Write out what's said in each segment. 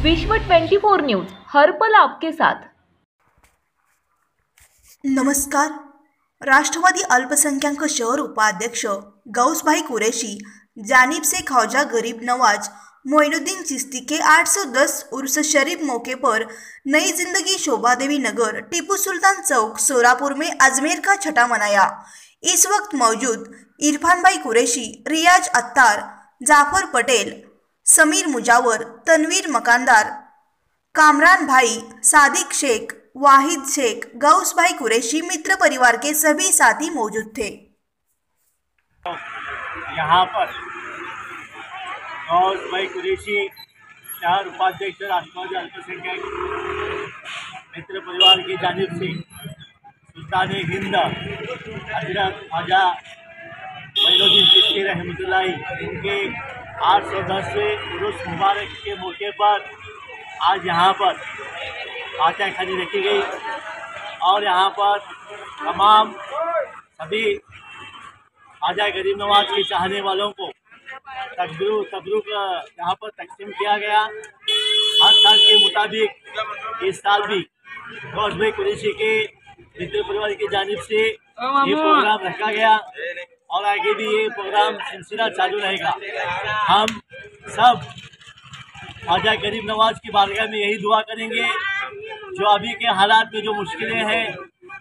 विश्व 24 न्यूज हर पल आपके साथ। नमस्कार। राष्ट्रवादी अल्पसंख्याक शहर उपाध्यक्ष गौसभाई कुरैशी, जानिब से ख्वाजा गरीब नवाज मोइनुद्दीन चिश्ती के 810 उर्स शरीफ मौके पर नई जिंदगी शोभा देवी नगर टीपू सुल्तान चौक सोलापुर में अजमेर का छठा मनाया। इस वक्त मौजूद इरफान भाई कुरैशी, रियाज अत्तार, जाफर पटेल, समीर मुजावर, तनवीर मकानदार, कामरान भाई, सादिक शेख, वाहिद शेख, गौस भाई कुरैशी मित्र परिवार के सभी साथी मौजूद थे। यहाँ पर गौस भाई कुरैशी शहर उपाध्यक्ष राष्ट्रवादी अल्पसंख्यक मित्र परिवार की जानिब से सुल्तान हिंद हजरत ख्वाजा मोइनुद्दीन चिश्ती रहमतुल्लाह उनके 810वें उर्स मुबारक के मौके पर आज यहाँ पर फातिहा खानी रखी गई और यहाँ पर तमाम सभी ख्वाजा गरीब नवाज के चाहने वालों को तबरूक यहाँ पर तकसीम किया गया। हर साल के मुताबिक इस साल भी गौस भाई कुरैशी के मित्र परिवार की जानिब से ये प्रोग्राम रखा गया और आगे भी ये प्रोग्राम सिलसिला चालू रहेगा। हम सब ख्वाजा गरीब नवाज की बारगाह में यही दुआ करेंगे, जो अभी के हालात में जो मुश्किलें हैं,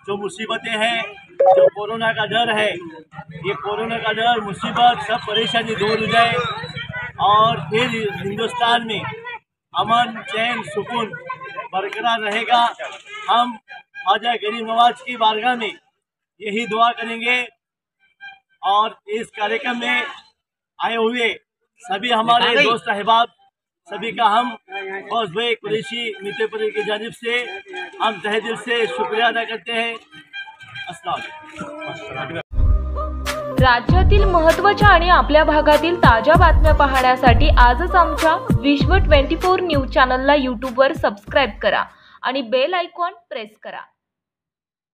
जो मुसीबतें हैं, जो कोरोना का डर है, ये कोरोना का डर, मुसीबत, सब परेशानी दूर हो जाए और फिर हिंदुस्तान में अमन, चैन, सुकून बरकरार रहेगा। हम ख्वाजा गरीब नवाज की बारगाह में यही दुआ करेंगे और इस कार्यक्रम में आए हुए सभी हमारे दोस्त अहबाब सभी का हम गौस भाई कुरैशी मित्र परिवार की जानिब से हम तहे दिल से शुक्रिया अदा करते हैं। अस्सलाम। राज्यातील महत्त्वाच्या आणि आपल्या भागातील ताज्या बातम्या पाहण्यासाठी आजच आमच्या विश्व 24 न्यूज चॅनलला YouTube वर सबस्क्राइब करा आणि बेल आयकॉन प्रेस करा।